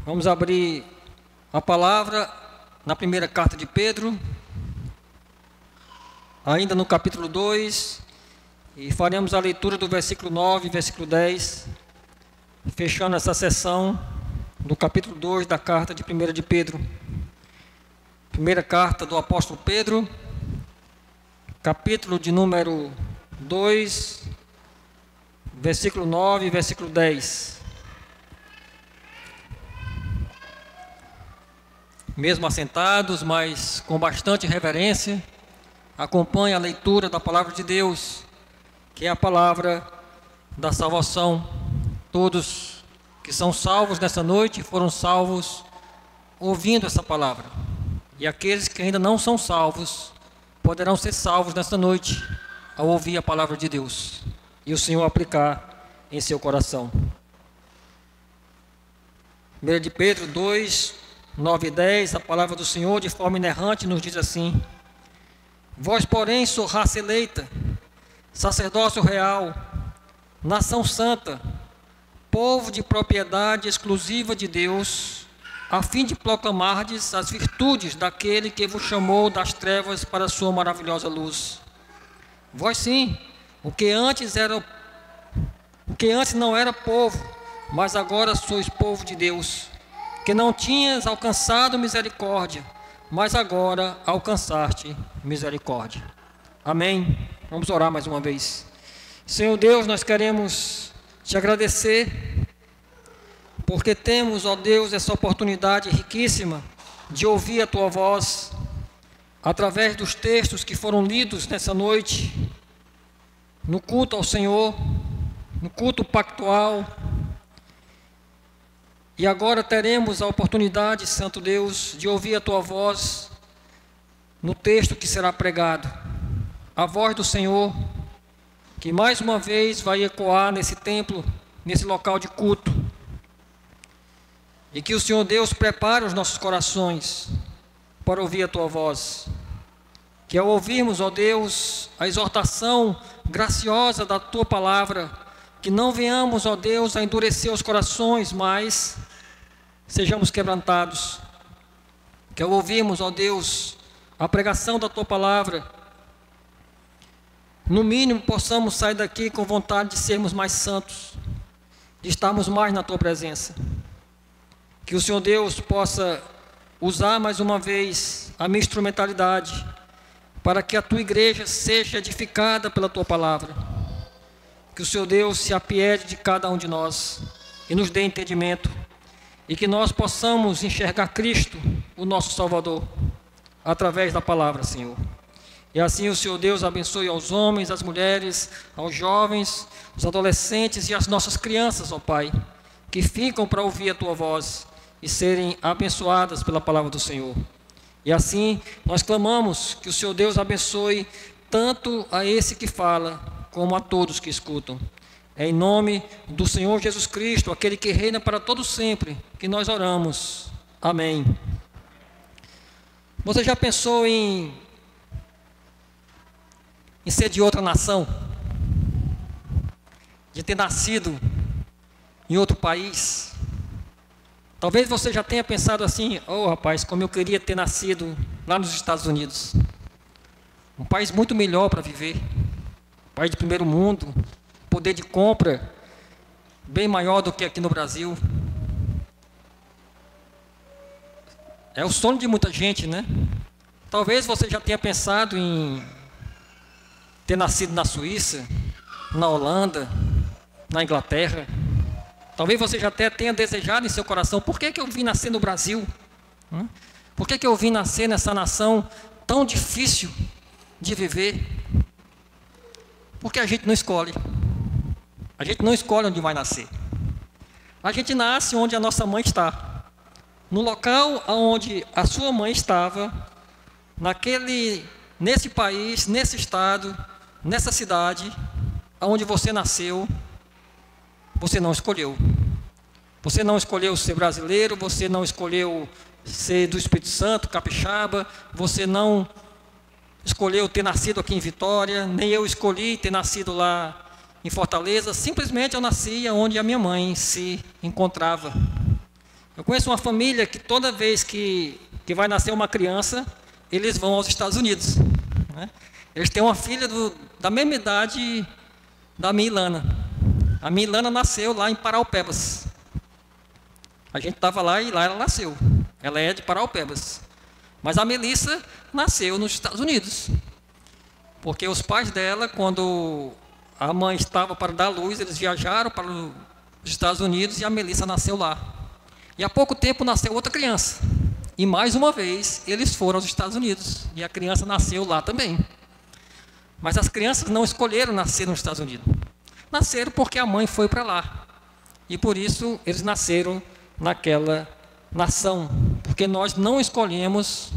Vamos abrir a palavra na primeira carta de Pedro, ainda no capítulo 2, e faremos a leitura do versículo 9 e versículo 10, fechando essa sessão do capítulo 2 da carta de 1 de Pedro. Primeira carta do apóstolo Pedro, capítulo de número 2, versículo 9 e versículo 10. Mesmo assentados, mas com bastante reverência, acompanhe a leitura da palavra de Deus, que é a palavra da salvação. Todos que são salvos nessa noite foram salvos ouvindo essa palavra. E aqueles que ainda não são salvos poderão ser salvos nessa noite ao ouvir a palavra de Deus e o Senhor aplicar em seu coração. 1 de Pedro 2, 9 e 10, a palavra do Senhor de forma inerrante nos diz assim: Vós, porém, sois raça eleita, sacerdócio real, nação santa, povo de propriedade exclusiva de Deus, a fim de proclamardes as virtudes daquele que vos chamou das trevas para a sua maravilhosa luz. Vós sim, o que antes não era povo, mas agora sois povo de Deus, que não tinhas alcançado misericórdia, mas agora alcançaste misericórdia. Amém. Vamos orar mais uma vez. Senhor Deus, nós queremos te agradecer, porque temos, ó Deus, essa oportunidade riquíssima de ouvir a tua voz, através dos textos que foram lidos nessa noite, no culto ao Senhor, no culto pactual. E agora teremos a oportunidade, Santo Deus, de ouvir a tua voz no texto que será pregado. A voz do Senhor, que mais uma vez vai ecoar nesse templo, nesse local de culto. E que o Senhor Deus prepare os nossos corações para ouvir a tua voz. Que ao ouvirmos, ó Deus, a exortação graciosa da tua palavra, que não venhamos, ó Deus, a endurecer os corações, mas sejamos quebrantados. Que ao ouvirmos, ó Deus, a pregação da tua palavra, no mínimo possamos sair daqui com vontade de sermos mais santos, de estarmos mais na tua presença. Que o Senhor Deus possa usar mais uma vez a minha instrumentalidade, para que a tua igreja seja edificada pela tua palavra. Que o Senhor Deus se apiede de cada um de nós e nos dê entendimento, e que nós possamos enxergar Cristo, o nosso Salvador, através da palavra, Senhor. E assim o Senhor Deus abençoe aos homens, às mulheres, aos jovens, os adolescentes e as nossas crianças, ó Pai, que ficam para ouvir a tua voz e serem abençoadas pela palavra do Senhor. E assim nós clamamos que o Senhor Deus abençoe tanto a esse que fala, como a todos que escutam. É em nome do Senhor Jesus Cristo, aquele que reina para todo sempre, que nós oramos. Amém. Você já pensou em ser de outra nação? De ter nascido em outro país? Talvez você já tenha pensado assim: oh rapaz, como eu queria ter nascido lá nos Estados Unidos. Um país muito melhor para viver. País de primeiro mundo, poder de compra bem maior do que aqui no Brasil. É o sonho de muita gente, né? Talvez você já tenha pensado em ter nascido na Suíça, na Holanda, na Inglaterra. Talvez você já até tenha desejado em seu coração: por que eu vim nascer no Brasil? Por que eu vim nascer nessa nação tão difícil de viver? Porque a gente não escolhe. A gente não escolhe onde vai nascer. A gente nasce onde a nossa mãe está. No local onde a sua mãe estava, nesse país, nesse estado, nessa cidade, onde você nasceu, você não escolheu. Você não escolheu ser brasileiro, você não escolheu ser do Espírito Santo, capixaba, você não escolheu ter nascido aqui em Vitória, nem eu escolhi ter nascido lá em Fortaleza. Simplesmente eu nasci onde a minha mãe se encontrava. Eu conheço uma família que toda vez que vai nascer uma criança, eles vão aos Estados Unidos, né? Eles têm uma filha da mesma idade da minha Ilana. A minha Ilana nasceu lá em Paraupebas. A gente estava lá e lá ela nasceu. Ela é de Paraupebas. Mas a Melissa nasceu nos Estados Unidos. Porque os pais dela, quando a mãe estava para dar luz, eles viajaram para os Estados Unidos e a Melissa nasceu lá. E há pouco tempo nasceu outra criança. E mais uma vez eles foram aos Estados Unidos. E a criança nasceu lá também. Mas as crianças não escolheram nascer nos Estados Unidos. Nasceram porque a mãe foi para lá. E por isso eles nasceram naquela nação. Porque nós não escolhemos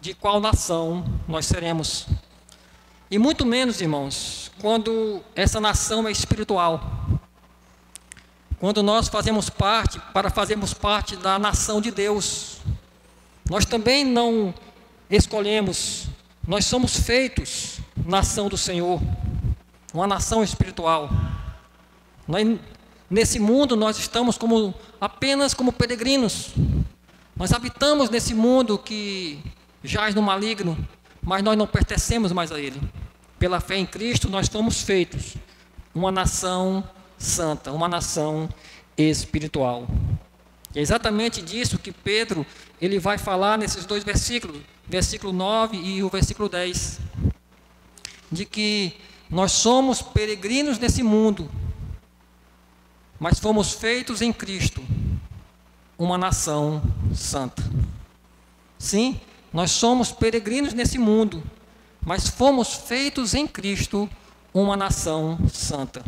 de qual nação nós seremos. E muito menos, irmãos, quando essa nação é espiritual. Quando nós fazemos parte, para fazermos parte da nação de Deus. Nós também não escolhemos, nós somos feitos nação do Senhor, uma nação espiritual. Nesse mundo nós estamos apenas como peregrinos. Nós habitamos nesse mundo que jaz no maligno, mas nós não pertencemos mais a ele. Pela fé em Cristo nós fomos feitos uma nação santa, uma nação espiritual. É exatamente disso que Pedro ele vai falar nesses dois versículos, versículo 9 e o versículo 10, de que nós somos peregrinos nesse mundo, mas fomos feitos em Cristo uma nação santa. Sim, nós somos peregrinos nesse mundo, mas fomos feitos em Cristo uma nação santa.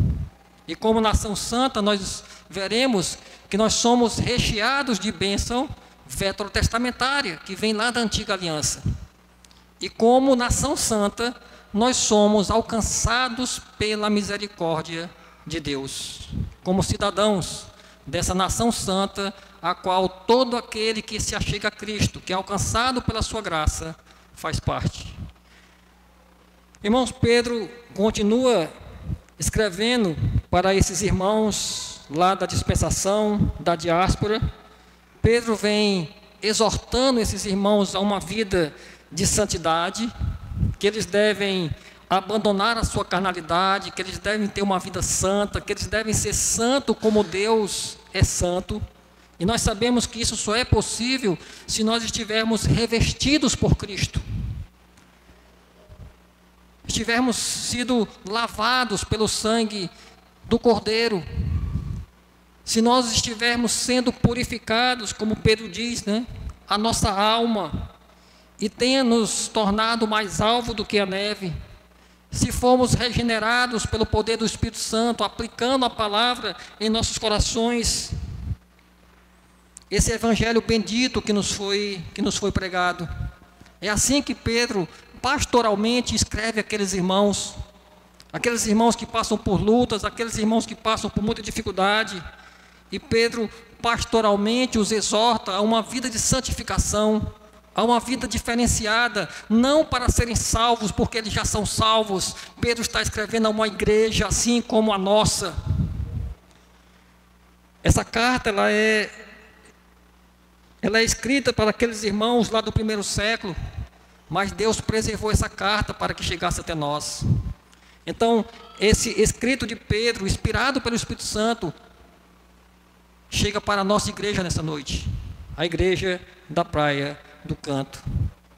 E como nação santa, nós veremos que nós somos recheados de bênção veterotestamentária, que vem lá da antiga aliança. E como nação santa, nós somos alcançados pela misericórdia de Deus. Como cidadãos dessa nação santa, a qual todo aquele que se achega a Cristo, que é alcançado pela sua graça, faz parte. Irmãos, Pedro continua escrevendo para esses irmãos lá da dispensação, da diáspora. Pedro vem exortando esses irmãos a uma vida de santidade, que eles devem abandonar a sua carnalidade, que eles devem ter uma vida santa, que eles devem ser santos como Deus é santo. E nós sabemos que isso só é possível se nós estivermos revestidos por Cristo. Estivermos sido lavados pelo sangue do Cordeiro. Se nós estivermos sendo purificados, como Pedro diz, né? A nossa alma, e tenha nos tornado mais alvo do que a neve. Se formos regenerados pelo poder do Espírito Santo, aplicando a palavra em nossos corações, esse evangelho bendito que nos foi pregado. É assim que Pedro pastoralmente escreve aqueles irmãos que passam por lutas, aqueles irmãos que passam por muita dificuldade. E Pedro pastoralmente os exorta a uma vida de santificação, a uma vida diferenciada, não para serem salvos, porque eles já são salvos. Pedro está escrevendo a uma igreja assim como a nossa. Essa carta ela é escrita para aqueles irmãos lá do primeiro século, mas Deus preservou essa carta para que chegasse até nós. Então, esse escrito de Pedro, inspirado pelo Espírito Santo, chega para a nossa igreja nessa noite, a igreja da Praia do Canto.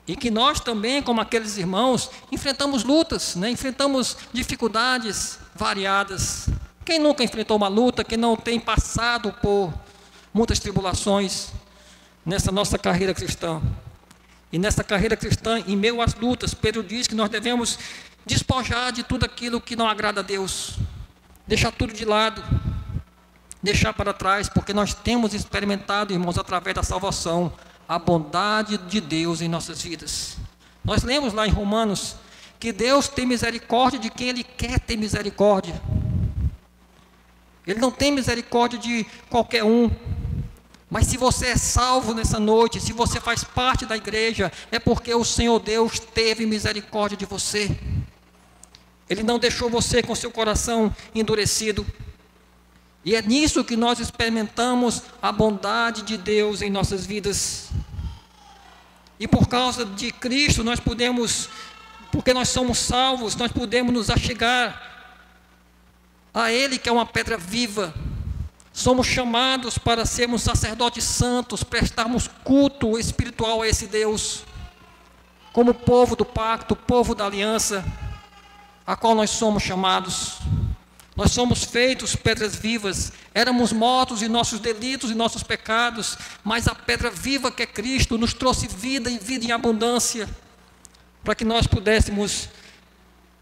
E que nós também, como aqueles irmãos, enfrentamos lutas, né? Enfrentamos dificuldades variadas. Quem nunca enfrentou uma luta, quem não tem passado por muitas tribulações nessa nossa carreira cristã? E nessa carreira cristã, em meio às lutas, Pedro diz que nós devemos despojar de tudo aquilo que não agrada a Deus, deixar tudo de lado, deixar para trás, porque nós temos experimentado, irmãos, através da salvação, a bondade de Deus em nossas vidas. Nós lemos lá em Romanos que Deus tem misericórdia de quem Ele quer ter misericórdia. Ele não tem misericórdia de qualquer um. Mas se você é salvo nessa noite, se você faz parte da igreja, é porque o Senhor Deus teve misericórdia de você. Ele não deixou você com seu coração endurecido. E é nisso que nós experimentamos a bondade de Deus em nossas vidas. E por causa de Cristo, nós podemos, porque nós somos salvos, nós podemos nos achegar a Ele, que é uma pedra viva. Somos chamados para sermos sacerdotes santos, prestarmos culto espiritual a esse Deus, como povo do pacto, povo da aliança, a qual nós somos chamados. Nós somos feitos pedras vivas, éramos mortos em nossos delitos e nossos pecados, mas a pedra viva que é Cristo nos trouxe vida e vida em abundância, para que nós pudéssemos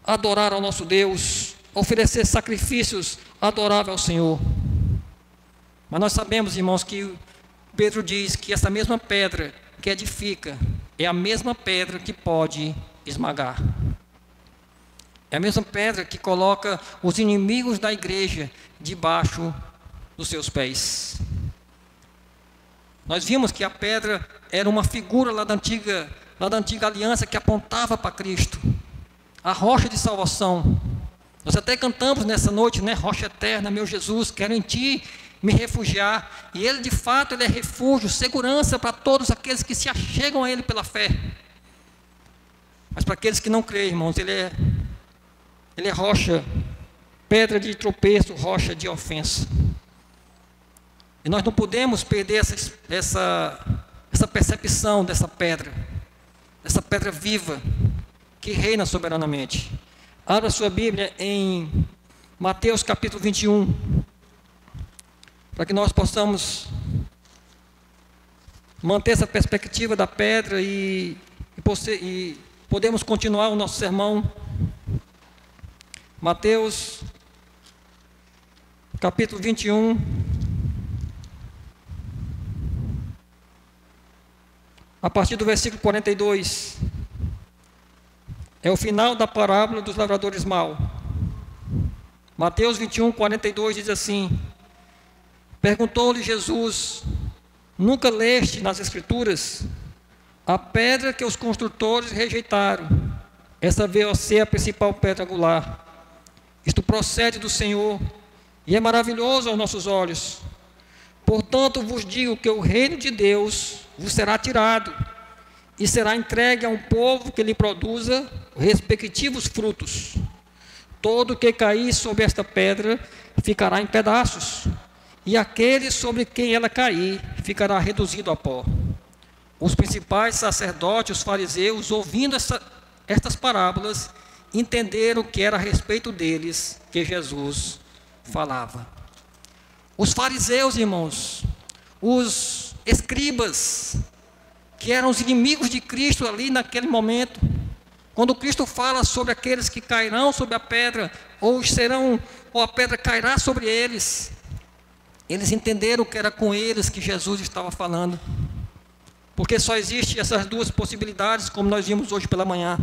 adorar ao nosso Deus, oferecer sacrifícios adoráveis ao Senhor. Mas nós sabemos, irmãos, que Pedro diz que essa mesma pedra que edifica é a mesma pedra que pode esmagar. É a mesma pedra que coloca os inimigos da igreja debaixo dos seus pés. Nós vimos que a pedra era uma figura lá da antiga aliança que apontava para Cristo, a rocha de salvação. Nós até cantamos nessa noite, né? Rocha eterna, meu Jesus, quero em Ti me refugiar. E Ele, de fato, Ele é refúgio, segurança para todos aqueles que se achegam a Ele pela fé. Mas para aqueles que não creem, irmãos, Ele é rocha, pedra de tropeço, rocha de ofensa. E nós não podemos perder essa percepção dessa pedra viva, que reina soberanamente. Abra sua Bíblia em Mateus capítulo 21, para que nós possamos manter essa perspectiva da pedra e podemos continuar o nosso sermão. Mateus capítulo 21, a partir do versículo 42, é o final da parábola dos lavradores maus. Mateus 21, 42 diz assim: perguntou-lhe Jesus: nunca leste nas Escrituras? A pedra que os construtores rejeitaram, essa veio a ser a principal pedra angular. Isto procede do Senhor e é maravilhoso aos nossos olhos. Portanto vos digo que o reino de Deus vos será tirado e será entregue a um povo que lhe produza respectivos frutos. Todo que cair sobre esta pedra ficará em pedaços, e aquele sobre quem ela cair ficará reduzido a pó. Os principais sacerdotes, os fariseus, ouvindo estas parábolas, entenderam que era a respeito deles que Jesus falava. Os fariseus, irmãos, os escribas, que eram os inimigos de Cristo ali naquele momento, quando Cristo fala sobre aqueles que cairão sobre a pedra, ou a pedra cairá sobre eles, eles entenderam que era com eles que Jesus estava falando, porque só existem essas duas possibilidades, como nós vimos hoje pela manhã: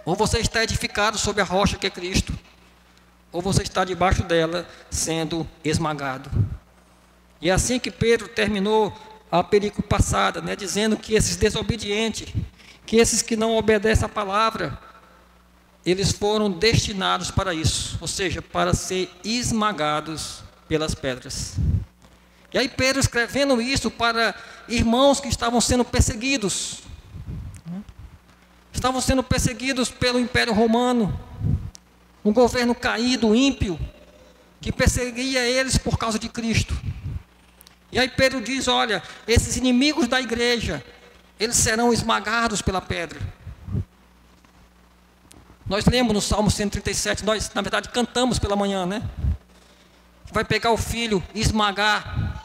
ou você está edificado sobre a rocha que é Cristo, ou você está debaixo dela sendo esmagado. E é assim que Pedro terminou a película passada, né, dizendo que esses desobedientes, que esses que não obedecem a palavra, eles foram destinados para isso, ou seja, para ser esmagados pelas pedras. E aí Pedro, escrevendo isso para irmãos que estavam sendo perseguidos, pelo Império Romano, um governo caído, ímpio, que perseguia eles por causa de Cristo. E aí Pedro diz: olha, esses inimigos da igreja, eles serão esmagados pela pedra. Nós lemos no Salmo 137, nós na verdade cantamos pela manhã, né? Vai pegar o filho e esmagar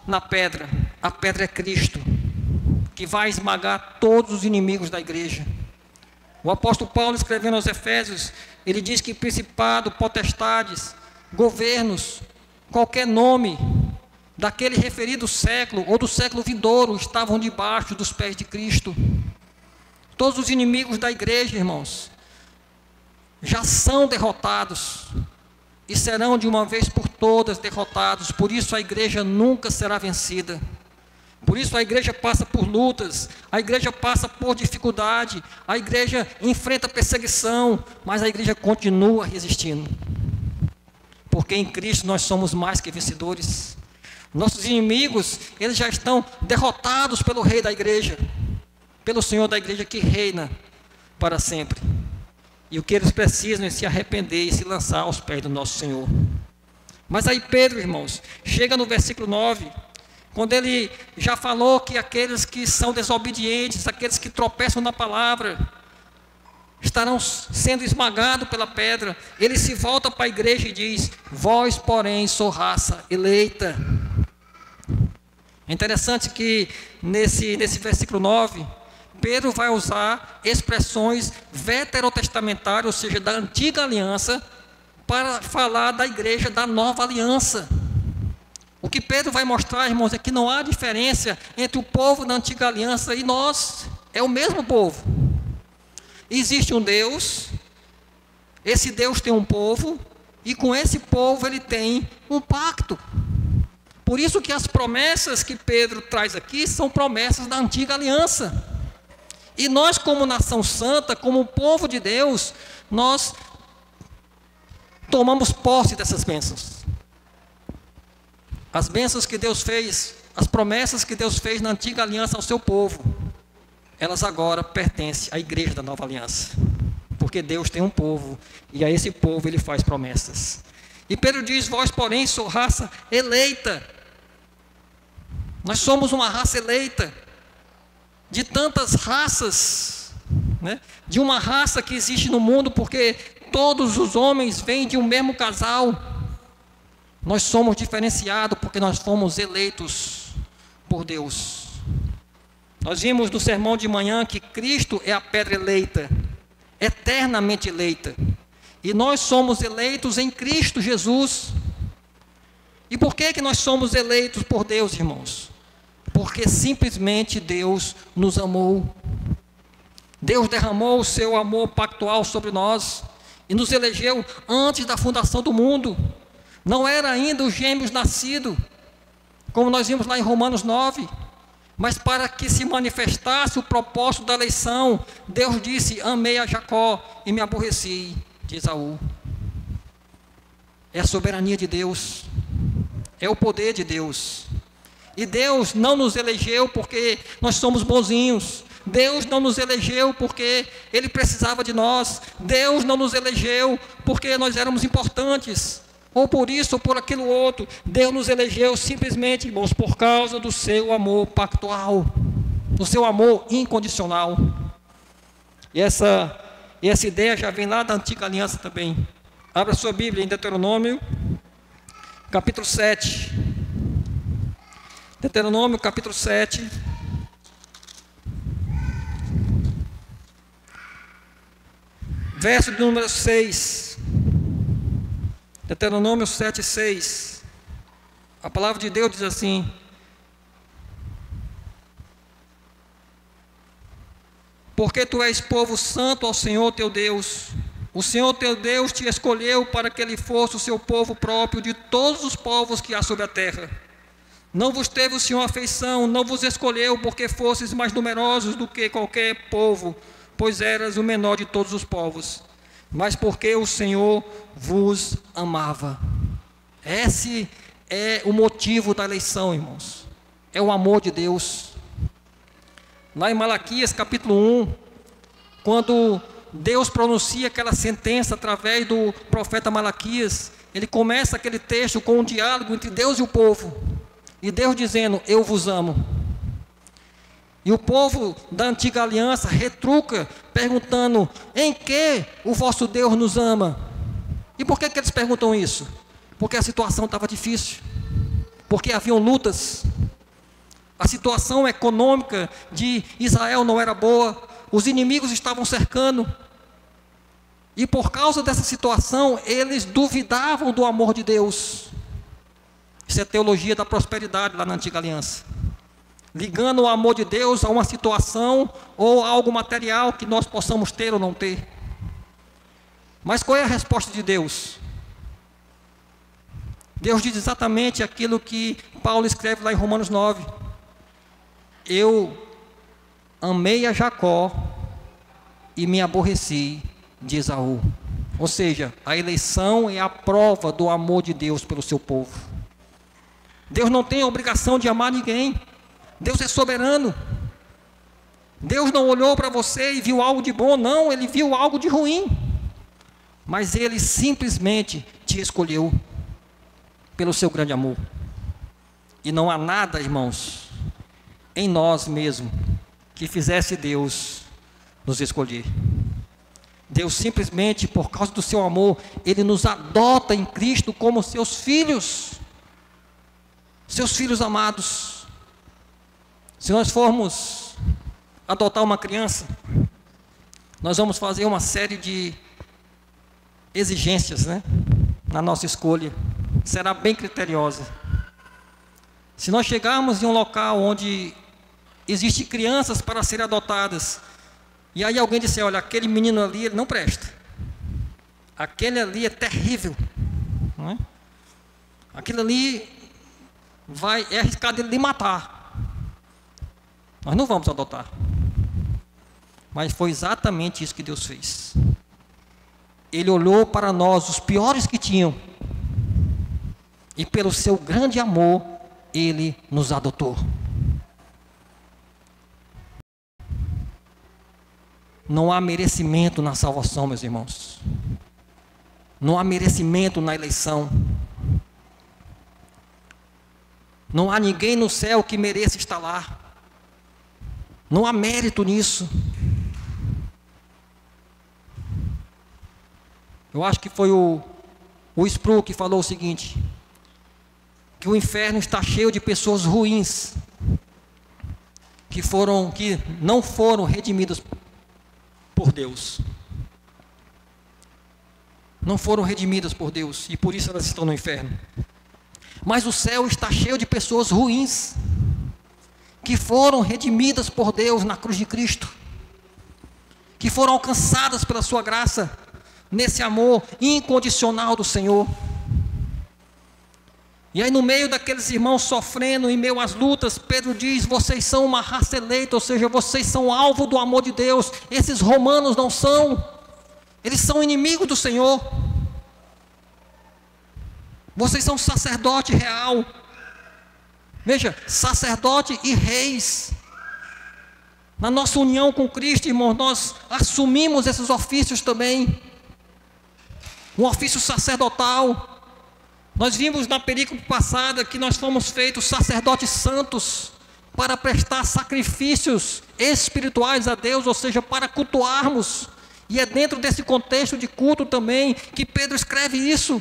na pedra. A pedra é Cristo, que vai esmagar todos os inimigos da igreja. O apóstolo Paulo, escrevendo aos Efésios, ele diz que principado, potestades, governos, qualquer nome daquele referido século ou do século vindouro estavam debaixo dos pés de Cristo. Todos os inimigos da igreja, irmãos, já são derrotados e serão de uma vez por todas derrotados. Por isso a igreja nunca será vencida. Por isso a igreja passa por lutas, a igreja passa por dificuldade, a igreja enfrenta perseguição, mas a igreja continua resistindo. porque em Cristo nós somos mais que vencedores. Nossos inimigos, eles já estão derrotados pelo Rei da igreja, pelo Senhor da igreja que reina para sempre. E o que eles precisam é se arrepender e se lançar aos pés do nosso Senhor. Mas aí Pedro, irmãos, chega no versículo 9, quando ele já falou que aqueles que são desobedientes, aqueles que tropeçam na palavra, estarão sendo esmagados pela pedra. Ele se volta para a igreja e diz: vós, porém, sou raça eleita. É interessante que nesse versículo 9, Pedro vai usar expressões veterotestamentárias, ou seja, da antiga aliança, para falar da igreja da nova aliança. O que Pedro vai mostrar, irmãos, é que não há diferença entre o povo da antiga aliança e nós. É o mesmo povo. Existe um Deus, esse Deus tem um povo, e com esse povo ele tem um pacto. Por isso que as promessas que Pedro traz aqui são promessas da antiga aliança. E nós, como nação santa, como povo de Deus, nós tomamos posse dessas bênçãos. As bênçãos que Deus fez, as promessas que Deus fez na antiga aliança ao seu povo, elas agora pertencem à igreja da nova aliança. Porque Deus tem um povo, e a esse povo ele faz promessas. E Pedro diz: vós, porém, sou raça eleita. Nós somos uma raça eleita, de tantas raças, né? De uma raça que existe no mundo, porque todos os homens vêm de um mesmo casal. Nós somos diferenciados porque nós fomos eleitos por Deus. Nós vimos no sermão de manhã que Cristo é a pedra eleita, eternamente eleita. E nós somos eleitos em Cristo Jesus. E por que nós somos eleitos por Deus, irmãos? Porque simplesmente Deus nos amou. Deus derramou o seu amor pactual sobre nós e nos elegeu antes da fundação do mundo. Não era ainda os gêmeos nascidos, como nós vimos lá em Romanos 9, mas para que se manifestasse o propósito da eleição, Deus disse: amei a Jacó e me aborreci de Esaú. É a soberania de Deus, é o poder de Deus. E Deus não nos elegeu porque nós somos bonzinhos. Deus não nos elegeu porque Ele precisava de nós. Deus não nos elegeu porque nós éramos importantes, ou por isso ou por aquilo outro. Deus nos elegeu simplesmente, irmãos, por causa do seu amor pactual, do seu amor incondicional. E essa ideia já vem lá da antiga aliança também. Abra sua Bíblia em Deuteronômio, capítulo 7. Deuteronômio, capítulo 7. Verso de número 6. Deuteronômio 7, 6. A palavra de Deus diz assim: porque tu és povo santo ao Senhor teu Deus. O Senhor teu Deus te escolheu para que Ele fosse o seu povo próprio de todos os povos que há sobre a terra. Não vos teve o Senhor afeição, não vos escolheu porque fosseis mais numerosos do que qualquer povo, pois eras o menor de todos os povos, mas porque o Senhor vos amava. Esse é o motivo da eleição, irmãos. É o amor de Deus. Lá em Malaquias capítulo 1, quando Deus pronuncia aquela sentença através do profeta Malaquias, ele começa aquele texto com um diálogo entre Deus e o povo. E Deus dizendo: eu vos amo. E o povo da antiga aliança retruca, perguntando: em que o vosso Deus nos ama? E por que eles perguntam isso? Porque a situação estava difícil, porque haviam lutas, a situação econômica de Israel não era boa, os inimigos estavam cercando, e por causa dessa situação, eles duvidavam do amor de Deus. Isso é teologia da prosperidade lá na antiga aliança, ligando o amor de Deus a uma situação ou a algo material que nós possamos ter ou não ter. Mas qual é a resposta de Deus? Deus diz exatamente aquilo que Paulo escreve lá em Romanos 9: eu amei a Jacó e me aborreci de Esaú. Ou seja, a eleição é a prova do amor de Deus pelo seu povo. Deus não tem a obrigação de amar ninguém. Deus é soberano. Deus não olhou para você e viu algo de bom, não, Ele viu algo de ruim. Mas Ele simplesmente te escolheu pelo seu grande amor. E não há nada, irmãos, em nós mesmos, que fizesse Deus nos escolher. Deus simplesmente, por causa do seu amor, Ele nos adota em Cristo como seus filhos amados. Se nós formos adotar uma criança, nós vamos fazer uma série de exigências, na nossa escolha. Será bem criteriosa. Se nós chegarmos em um local onde existem crianças para serem adotadas, e aí alguém disser, olha, aquele menino ali, ele não presta. Aquele ali é terrível. Não é? Aquele ali é arriscado ele de matar. Nós não vamos adotar. Mas foi exatamente isso que Deus fez. Ele olhou para nós, os piores que tinham, e pelo seu grande amor, Ele nos adotou. Não há merecimento na salvação, meus irmãos. Não há merecimento na eleição. Não há ninguém no céu que mereça estar lá. Não há mérito nisso. Eu acho que foi o Sproul que falou o seguinte, que o inferno está cheio de pessoas ruins, que não foram redimidas por Deus. Não foram redimidas por Deus, e por isso elas estão no inferno. Mas o céu está cheio de pessoas ruins, que foram redimidas por Deus na cruz de Cristo, que foram alcançadas pela sua graça, nesse amor incondicional do Senhor. E aí no meio daqueles irmãos sofrendo, em meio às lutas, Pedro diz, vocês são uma raça eleita, ou seja, vocês são alvo do amor de Deus. Esses romanos não são, eles são inimigos do Senhor. Vocês são sacerdote real. Veja, sacerdote e reis. Na nossa união com Cristo, irmãos, nós assumimos esses ofícios também. Um ofício sacerdotal. Nós vimos na perícope passada que nós fomos feitos sacerdotes santos para prestar sacrifícios espirituais a Deus, ou seja, para cultuarmos. E é dentro desse contexto de culto também que Pedro escreve isso.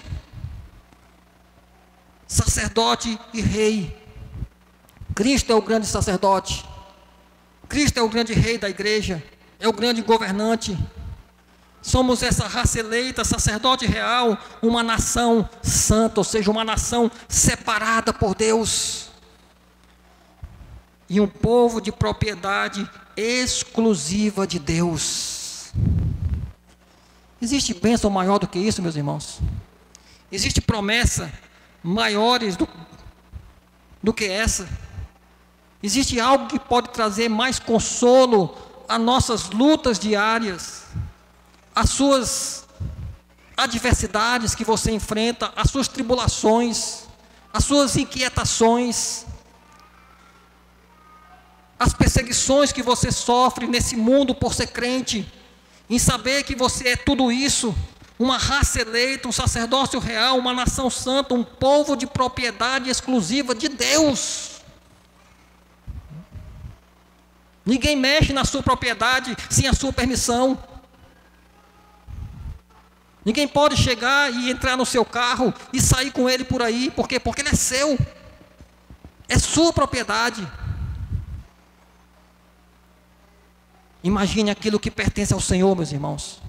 Sacerdote e rei. Cristo é o grande sacerdote. Cristo é o grande rei da igreja. É o grande governante. Somos essa raça eleita, sacerdote real, uma nação santa, ou seja, uma nação separada por Deus. E um povo de propriedade exclusiva de Deus. Existe bênção maior do que isso, meus irmãos? Existe promessa maiores do que essa? Existe algo que pode trazer mais consolo às nossas lutas diárias? As suas adversidades que você enfrenta, as suas tribulações, as suas inquietações, as perseguições que você sofre nesse mundo por ser crente, em saber que você é tudo isso, uma raça eleita, um sacerdócio real, uma nação santa, um povo de propriedade exclusiva de Deus. Ninguém mexe na sua propriedade sem a sua permissão. Ninguém pode chegar e entrar no seu carro e sair com ele por aí. Por quê? Porque ele é seu. É sua propriedade. Imagine aquilo que pertence ao Senhor, meus irmãos.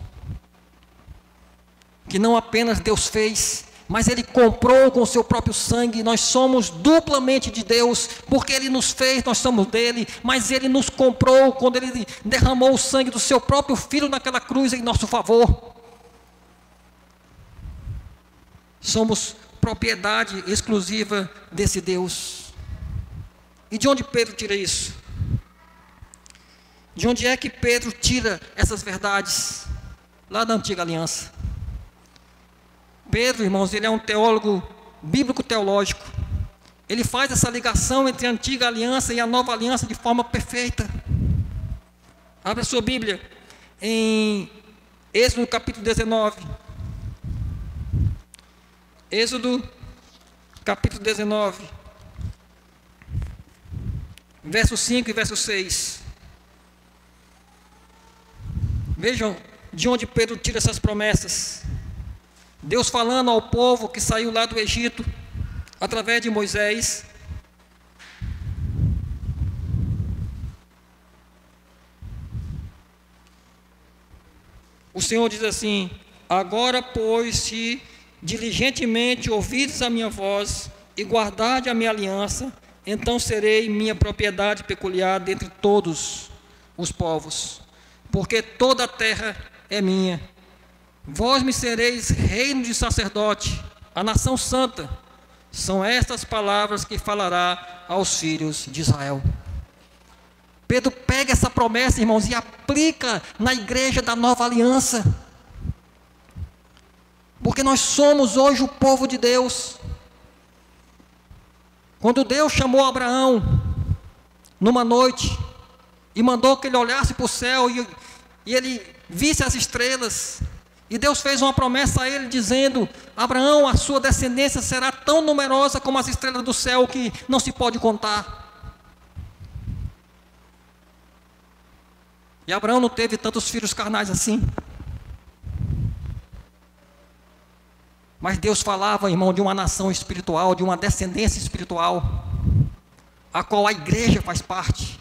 Que não apenas Deus fez, mas Ele comprou com o seu próprio sangue. Nós somos duplamente de Deus, porque Ele nos fez, nós somos dele, mas Ele nos comprou quando Ele derramou o sangue do seu próprio Filho naquela cruz em nosso favor. Somos propriedade exclusiva desse Deus. E de onde Pedro tira isso? De onde é que Pedro tira essas verdades? Lá da antiga aliança. Pedro, irmãos, ele é um teólogo bíblico-teológico. Ele faz essa ligação entre a antiga aliança e a nova aliança de forma perfeita. Abra sua Bíblia em Êxodo capítulo 19. Êxodo capítulo 19, verso 5 e verso 6. Vejam de onde Pedro tira essas promessas. Deus falando ao povo que saiu lá do Egito, através de Moisés. O Senhor diz assim: agora, pois, se diligentemente ouvides a minha voz e guardardes a minha aliança, então serei minha propriedade peculiar dentre todos os povos, porque toda a terra é minha. Vós me sereis reino de sacerdote, a nação santa. São estas palavras que falará aos filhos de Israel. Pedro pega essa promessa, irmãos, e aplica na igreja da nova aliança. Porque nós somos hoje o povo de Deus. Quando Deus chamou Abraão numa noite e mandou que ele olhasse para o céu e ele visse as estrelas, e Deus fez uma promessa a ele dizendo: Abraão, a sua descendência será tão numerosa como as estrelas do céu, que não se pode contar. E Abraão não teve tantos filhos carnais assim. Mas Deus falava, irmão, de uma nação espiritual, de uma descendência espiritual, a qual a igreja faz parte.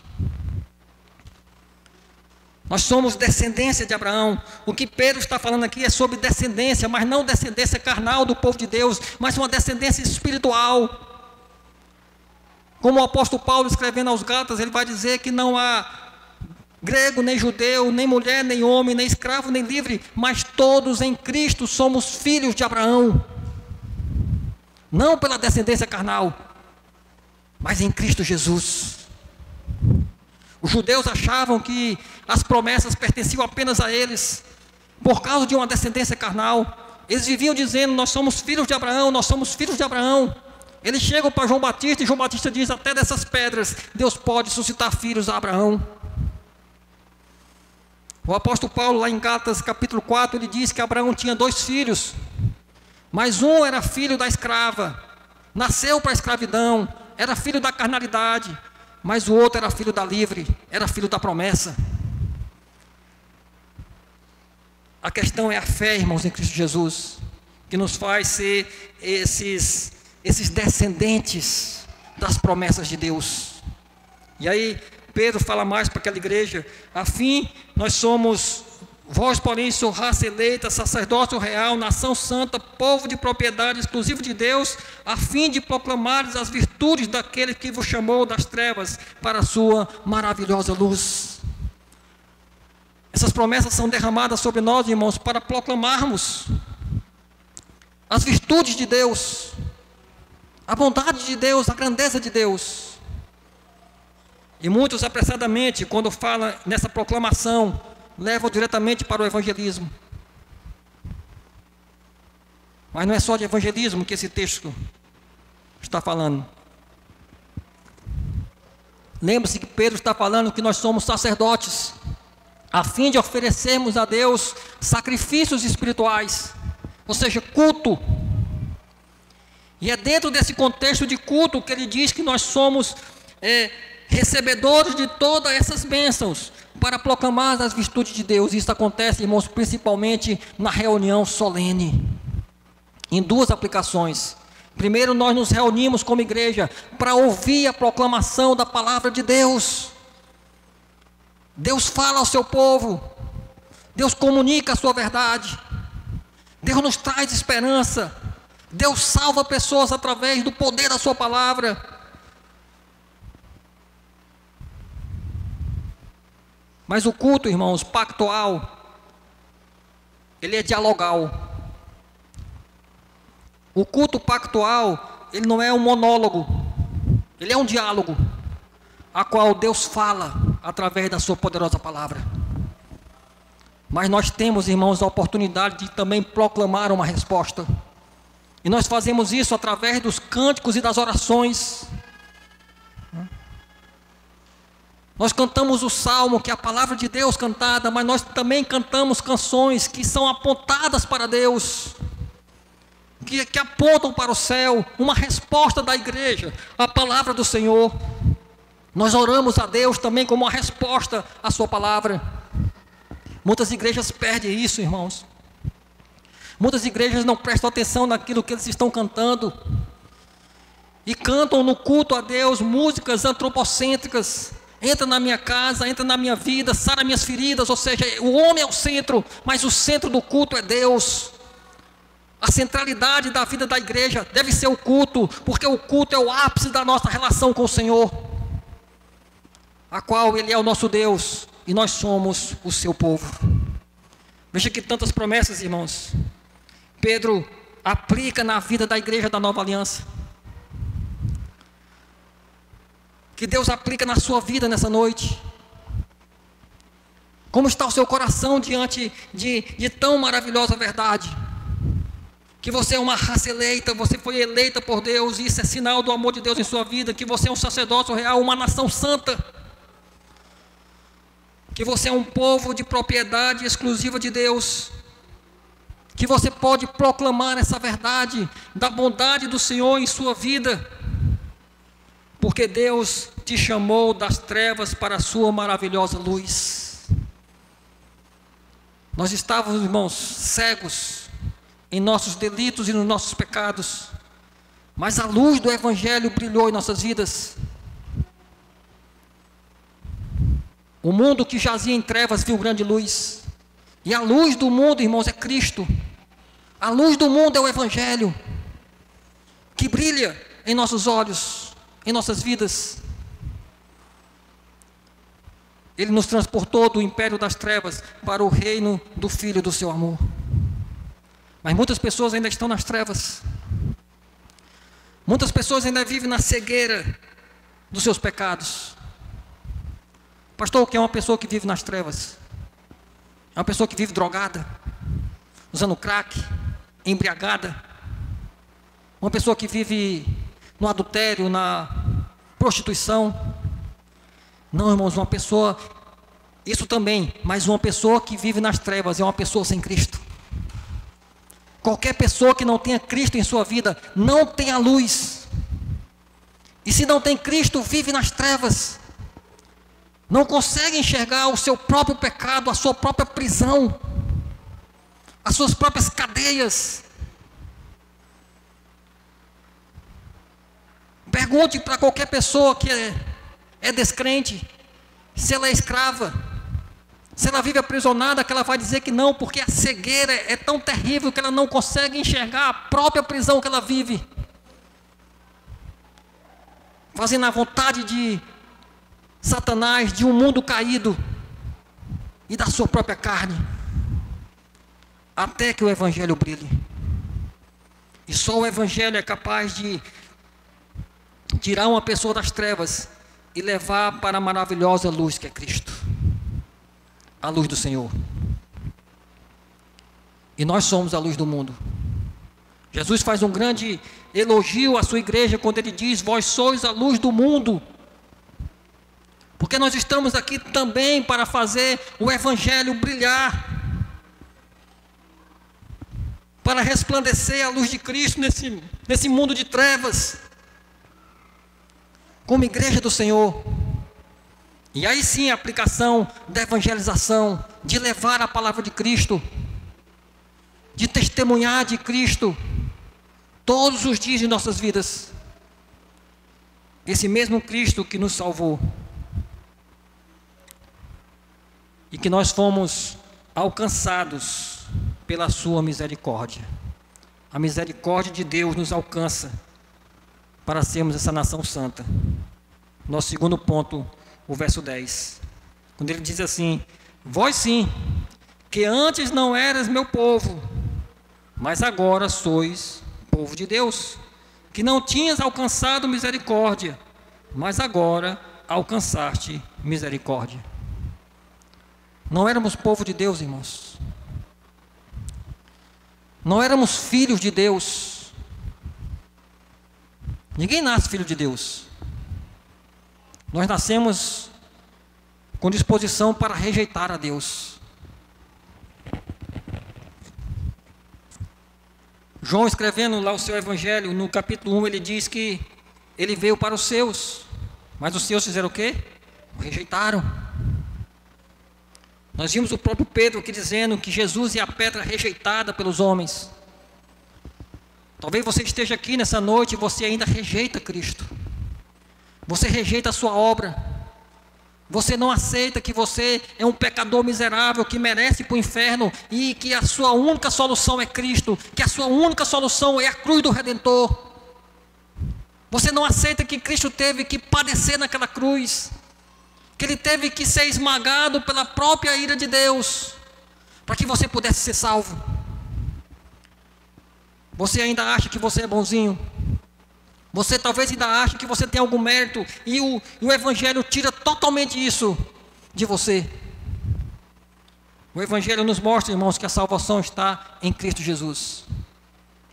Nós somos descendência de Abraão. O que Pedro está falando aqui é sobre descendência, mas não descendência carnal do povo de Deus, mas uma descendência espiritual. Como o apóstolo Paulo, escrevendo aos Gálatas, ele vai dizer que não há grego, nem judeu, nem mulher, nem homem, nem escravo, nem livre, mas todos em Cristo somos filhos de Abraão. Não pela descendência carnal, mas em Cristo Jesus. Os judeus achavam que as promessas pertenciam apenas a eles, por causa de uma descendência carnal. Eles viviam dizendo: nós somos filhos de Abraão, nós somos filhos de Abraão. Eles chegam para João Batista, e João Batista diz: até dessas pedras Deus pode suscitar filhos a Abraão. O apóstolo Paulo, lá em Gálatas capítulo 4, ele diz que Abraão tinha 2 filhos, mas um era filho da escrava, nasceu para a escravidão, era filho da carnalidade, mas o outro era filho da livre, era filho da promessa. A questão é a fé, irmãos, em Cristo Jesus, que nos faz ser esses descendentes das promessas de Deus. E aí Pedro fala mais para aquela igreja: afim, nós somos, vós porém sois raça eleita, sacerdócio real, nação santa, povo de propriedade exclusiva de Deus, a fim de proclamares as virtudes daquele que vos chamou das trevas para a sua maravilhosa luz. Essas promessas são derramadas sobre nós, irmãos, para proclamarmos as virtudes de Deus, a bondade de Deus, a grandeza de Deus. E muitos apressadamente, quando falam nessa proclamação, levam diretamente para o evangelismo. Mas não é só de evangelismo que esse texto está falando. Lembre-se que Pedro está falando que nós somos sacerdotes, a fim de oferecermos a Deus sacrifícios espirituais, ou seja, culto. E é dentro desse contexto de culto que ele diz que nós somos recebedores de todas essas bênçãos, para proclamar as virtudes de Deus. Isso acontece, irmãos, principalmente na reunião solene, em 2 aplicações. Primeiro, nós nos reunimos como igreja para ouvir a proclamação da palavra de Deus. Deus fala ao seu povo, Deus comunica a sua verdade, Deus nos traz esperança, Deus salva pessoas através do poder da sua palavra. Mas o culto, irmãos, pactual, ele é dialogal. O culto pactual, ele não é um monólogo, ele é um diálogo, a qual Deus fala através da sua poderosa palavra. Mas nós temos, irmãos, a oportunidade de também proclamar uma resposta. E nós fazemos isso através dos cânticos e das orações. Nós cantamos o salmo, que é a palavra de Deus cantada, mas nós também cantamos canções que são apontadas para Deus, que apontam para o céu, uma resposta da igreja, a palavra do Senhor. Nós oramos a Deus também como uma resposta à sua palavra. Muitas igrejas perdem isso, irmãos. Muitas igrejas não prestam atenção naquilo que eles estão cantando, e cantam no culto a Deus músicas antropocêntricas. Entra na minha casa, entra na minha vida, sara minhas feridas. Ou seja, o homem é o centro, mas o centro do culto é Deus. A centralidade da vida da igreja deve ser o culto, porque o culto é o ápice da nossa relação com o Senhor, a qual Ele é o nosso Deus e nós somos o seu povo. Veja que tantas promessas, irmãos, Pedro aplica na vida da igreja da Nova Aliança, que Deus aplica na sua vida nessa noite. Como está o seu coração diante de tão maravilhosa verdade? Que você é uma raça eleita, você foi eleita por Deus, e isso é sinal do amor de Deus em sua vida. Que você é um sacerdócio real, uma nação santa. Que você é um povo de propriedade exclusiva de Deus. Que você pode proclamar essa verdade da bondade do Senhor em sua vida, porque Deus te chamou das trevas para a sua maravilhosa luz. Nós estávamos, irmãos, cegos em nossos delitos e nos nossos pecados, mas a luz do Evangelho brilhou em nossas vidas. O mundo que jazia em trevas viu grande luz, e a luz do mundo, irmãos, é Cristo. A luz do mundo é o Evangelho, que brilha em nossos olhos, em nossas vidas. Ele nos transportou do império das trevas para o reino do Filho do seu amor. Mas muitas pessoas ainda estão nas trevas. Muitas pessoas ainda vivem na cegueira dos seus pecados. Pastor, o que é uma pessoa que vive nas trevas? É uma pessoa que vive drogada, usando crack, embriagada. Uma pessoa que vive no adultério, na prostituição. Não, irmãos, uma pessoa, isso também, mas uma pessoa que vive nas trevas é uma pessoa sem Cristo. Qualquer pessoa que não tenha Cristo em sua vida não tem a luz. E se não tem Cristo, vive nas trevas. Não consegue enxergar o seu próprio pecado, a sua própria prisão, as suas próprias cadeias. Pergunte para qualquer pessoa que é descrente, se ela é escrava, se ela vive aprisionada, que ela vai dizer que não, porque a cegueira é tão terrível que ela não consegue enxergar a própria prisão que ela vive, fazendo a vontade de Satanás, de um mundo caído e da sua própria carne, até que o Evangelho brilhe. E só o Evangelho é capaz de tirar uma pessoa das trevas e levar para a maravilhosa luz que é Cristo, a luz do Senhor. E nós somos a luz do mundo. Jesus faz um grande elogio à sua igreja quando ele diz: vós sois a luz do mundo. Porque nós estamos aqui também para fazer o Evangelho brilhar, para resplandecer a luz de Cristo nesse mundo de trevas, como igreja do Senhor. E aí sim a aplicação da evangelização, de levar a palavra de Cristo, de testemunhar de Cristo todos os dias de nossas vidas. Esse mesmo Cristo que nos salvou, e que nós fomos alcançados pela sua misericórdia. A misericórdia de Deus nos alcança para sermos essa nação santa. Nosso segundo ponto, o verso 10, quando ele diz assim: vós sim, que antes não eras meu povo, mas agora sois povo de Deus, que não tinhas alcançado misericórdia, mas agora alcançaste misericórdia. Não éramos povo de Deus, irmãos. Não éramos filhos de Deus. Ninguém nasce filho de Deus. Nós nascemos com disposição para rejeitar a Deus. João, escrevendo lá o seu evangelho, no capítulo 1, ele diz que ele veio para os seus, mas os seus fizeram o quê? O rejeitaram. Nós vimos o próprio Pedro aqui dizendo que Jesus é a pedra rejeitada pelos homens. Talvez você esteja aqui nessa noite e você ainda rejeita Cristo. Você rejeita a sua obra. Você não aceita que você é um pecador miserável que merece ir para o inferno e que a sua única solução é Cristo, que a sua única solução é a cruz do Redentor. Você não aceita que Cristo teve que padecer naquela cruz, que Ele teve que ser esmagado pela própria ira de Deus, para que você pudesse ser salvo. Você ainda acha que você é bonzinho? Você talvez ainda ache que você tem algum mérito, e o Evangelho tira totalmente isso de você. O Evangelho nos mostra, irmãos, que a salvação está em Cristo Jesus.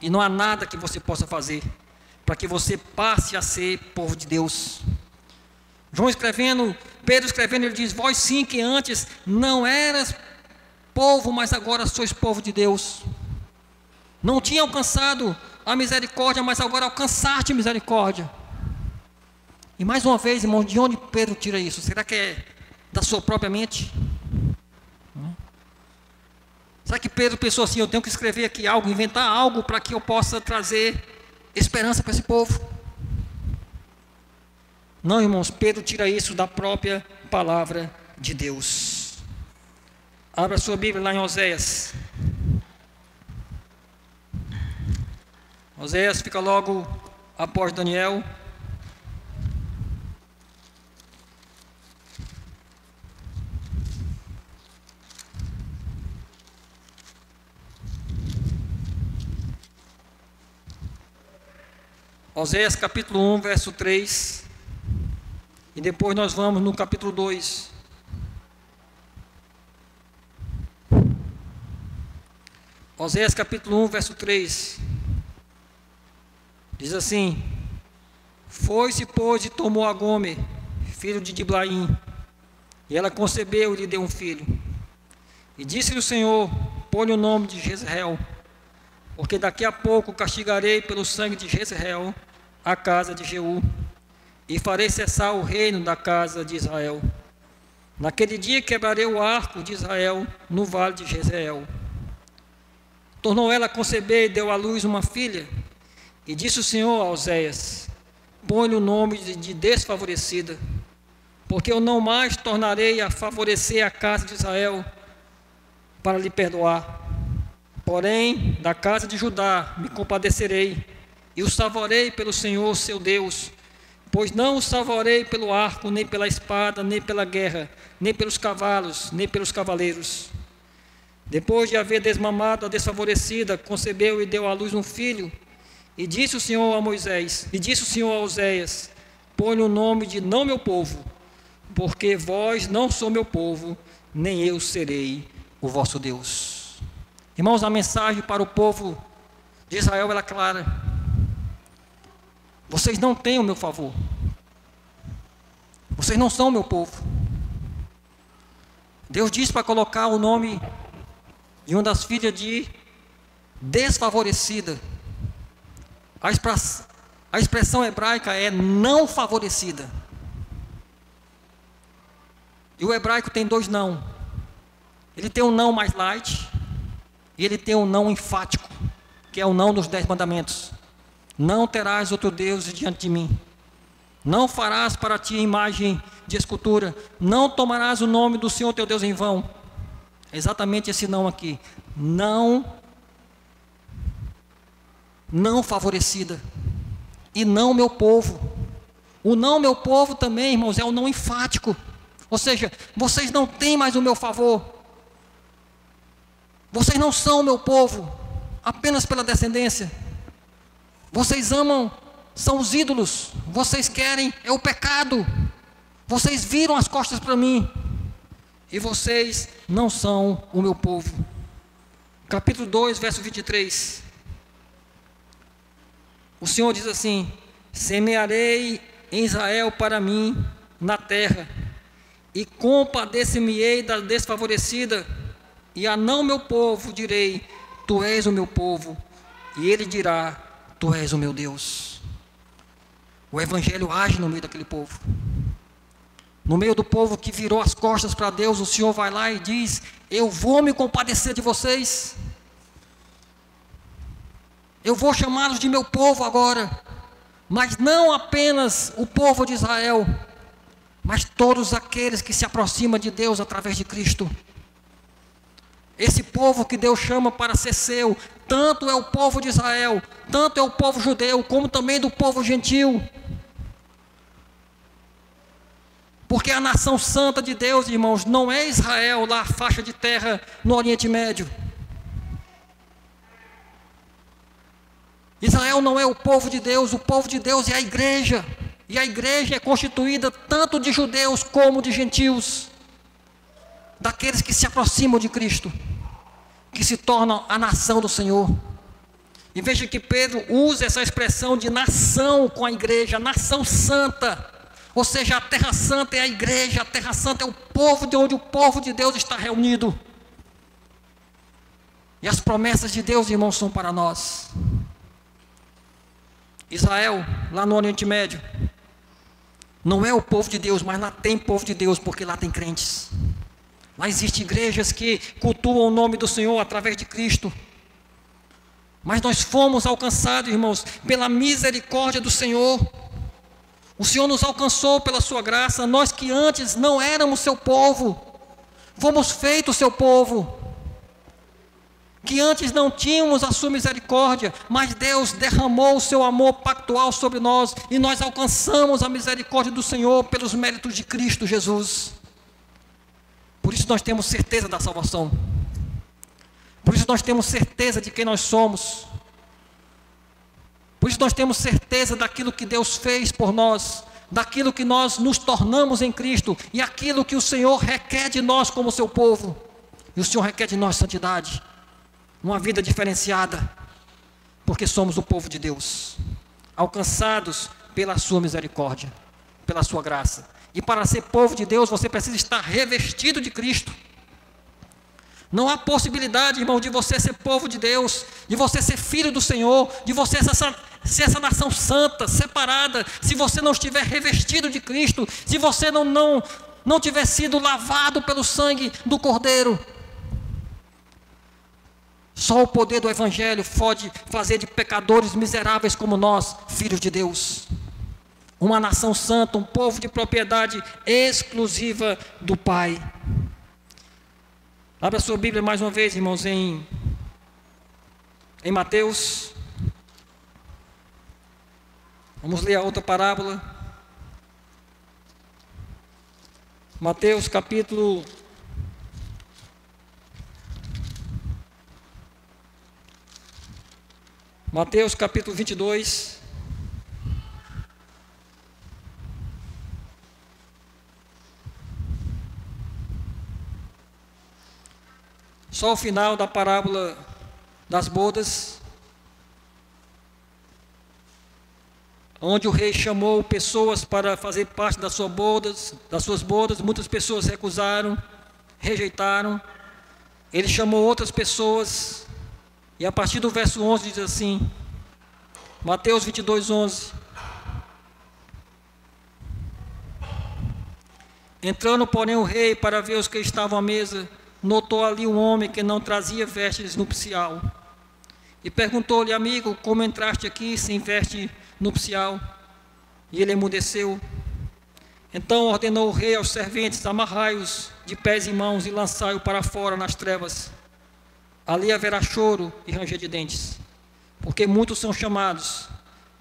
E não há nada que você possa fazer para que você passe a ser povo de Deus. João escrevendo, Pedro escrevendo, ele diz: vós sim que antes não eras povo, mas agora sois povo de Deus. Não tinha alcançado a misericórdia, mas agora alcançaste misericórdia. E mais uma vez, irmão, de onde Pedro tira isso? Será que é da sua própria mente? Será que Pedro pensou assim: eu tenho que escrever aqui algo, inventar algo para que eu possa trazer esperança para esse povo? Não, irmãos, Pedro tira isso da própria palavra de Deus. Abra a sua Bíblia lá em Oséias. Oséias fica logo após Daniel. Oséias capítulo 1, verso 3. E depois nós vamos no capítulo 2. Oséias capítulo 1, verso 3. Diz assim: foi-se, pois, e tomou a Gomer, filho de Diblaim, e ela concebeu e lhe deu um filho. E disse-lhe o Senhor: põe o nome de Jezreel, porque daqui a pouco castigarei pelo sangue de Jezreel a casa de Jeú, e farei cessar o reino da casa de Israel. Naquele dia quebrarei o arco de Israel no vale de Jezreel. Tornou ela a conceber e deu à luz uma filha. E disse o Senhor a Oséias: põe-lhe o nome de desfavorecida, porque eu não mais tornarei a favorecer a casa de Israel para lhe perdoar. Porém, da casa de Judá me compadecerei, e o salvarei pelo Senhor seu Deus, pois não o salvarei pelo arco, nem pela espada, nem pela guerra, nem pelos cavalos, nem pelos cavaleiros. Depois de haver desmamado a desfavorecida, concebeu e deu à luz um filho. E disse o Senhor a Moisés, e disse o Senhor a Oséias: põe o nome de não meu povo, porque vós não sou meu povo, nem eu serei o vosso Deus. Irmãos, a mensagem para o povo de Israel era clara: vocês não têm o meu favor, vocês não são o meu povo. Deus disse para colocar o nome de uma das filhas de desfavorecida. A expressão hebraica é não favorecida. E o hebraico tem dois não. Ele tem um não mais light, e ele tem um não enfático, que é o não dos 10 mandamentos. Não terás outro Deus diante de mim. Não farás para ti imagem de escultura. Não tomarás o nome do Senhor teu Deus em vão. É exatamente esse não aqui. Não favorecida. E não meu povo. O não meu povo também, irmãos, é o não enfático. Ou seja, vocês não têm mais o meu favor. Vocês não são o meu povo, apenas pela descendência. Vocês amam, são os ídolos. Vocês querem, é o pecado. Vocês viram as costas para mim. E vocês não são o meu povo. Capítulo 2, verso 23. O Senhor diz assim: Semearei em Israel para mim na terra, e compadecer-me-ei da desfavorecida, e a não meu povo direi: tu és o meu povo, e ele dirá: tu és o meu Deus. O Evangelho age no meio daquele povo. No meio do povo que virou as costas para Deus, o Senhor vai lá e diz: eu vou me compadecer de vocês. Eu vou chamá-los de meu povo agora. Mas não apenas o povo de Israel, mas todos aqueles que se aproximam de Deus através de Cristo. Esse povo que Deus chama para ser seu, tanto é o povo de Israel, tanto é o povo judeu, como também do povo gentil. Porque a nação santa de Deus, irmãos, não é Israel, lá a faixa de terra no Oriente Médio. Israel não é o povo de Deus é a igreja. E a igreja é constituída tanto de judeus como de gentios. Daqueles que se aproximam de Cristo, que se tornam a nação do Senhor. E veja que Pedro usa essa expressão de nação com a igreja, nação santa. Ou seja, a terra santa é a igreja, a terra santa é o povo de onde o povo de Deus está reunido. E as promessas de Deus, irmãos, são para nós. Israel, lá no Oriente Médio, não é o povo de Deus, mas lá tem povo de Deus, porque lá tem crentes. Lá existem igrejas que cultuam o nome do Senhor através de Cristo. Mas nós fomos alcançados, irmãos, pela misericórdia do Senhor. O Senhor nos alcançou pela sua graça. Nós que antes não éramos seu povo, fomos feitos seu povo. Que antes não tínhamos a sua misericórdia, mas Deus derramou o seu amor pactual sobre nós, e nós alcançamos a misericórdia do Senhor pelos méritos de Cristo Jesus. Por isso nós temos certeza da salvação. Por isso nós temos certeza de quem nós somos. Por isso nós temos certeza daquilo que Deus fez por nós, daquilo que nós nos tornamos em Cristo, e aquilo que o Senhor requer de nós como seu povo. E o Senhor requer de nós santidade, uma vida diferenciada, porque somos o povo de Deus, alcançados pela sua misericórdia, pela sua graça. E para ser povo de Deus, você precisa estar revestido de Cristo. Não há possibilidade, irmão, de você ser povo de Deus, de você ser filho do Senhor, de você ser essa nação santa, separada, se você não estiver revestido de Cristo, se você não tiver sido lavado pelo sangue do Cordeiro. Só o poder do Evangelho pode fazer de pecadores miseráveis como nós, filhos de Deus. Uma nação santa, um povo de propriedade exclusiva do Pai. Abra sua Bíblia mais uma vez, irmãos, em Mateus. Vamos ler a outra parábola. Mateus capítulo 22. Só o final da parábola das bodas, onde o rei chamou pessoas para fazer parte das suas bodas, muitas pessoas recusaram, rejeitaram. Ele chamou outras pessoas, e a partir do verso 11 diz assim, Mateus 22, 11. Entrando, porém, o rei para ver os que estavam à mesa, notou ali um homem que não trazia vestes nupcial. E perguntou-lhe: amigo, como entraste aqui sem veste nupcial? E ele emudeceu. Então ordenou o rei aos serventes: amarrai-os de pés e mãos e lançai-o para fora nas trevas. Ali haverá choro e ranger de dentes, porque muitos são chamados,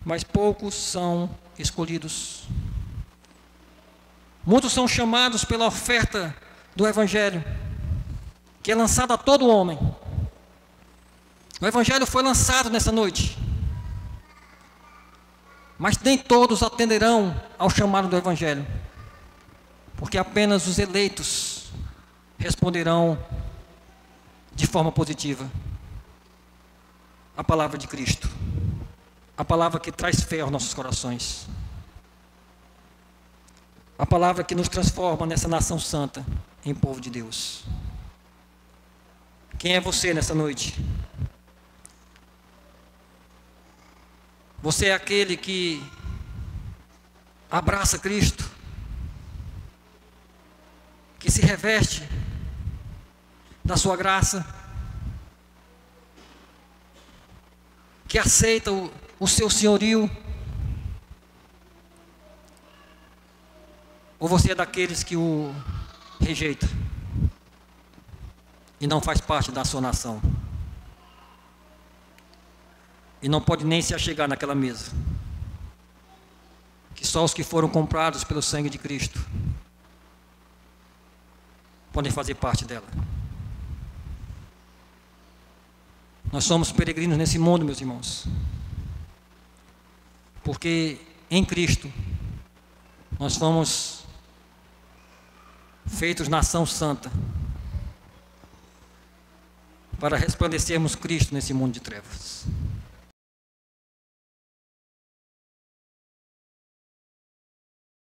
mas poucos são escolhidos. Muitos são chamados pela oferta do Evangelho, que é lançado a todo homem. O Evangelho foi lançado nessa noite, mas nem todos atenderão ao chamado do Evangelho, porque apenas os eleitos responderão de forma positiva à palavra de Cristo. a palavra que traz fé aos nossos corações, a palavra que nos transforma nessa nação santa em povo de Deus. Quem é você nessa noite? Você é aquele que abraça Cristo, que se reveste da sua graça, que aceita o seu senhorio? Ou você é daqueles que o rejeita e não faz parte da sua nação, e não pode nem se achegar naquela mesa, que só os que foram comprados pelo sangue de Cristo podem fazer parte dela? Nós somos peregrinos nesse mundo, meus irmãos, porque em Cristo nós fomos feitos nação santa para resplandecermos Cristo nesse mundo de trevas.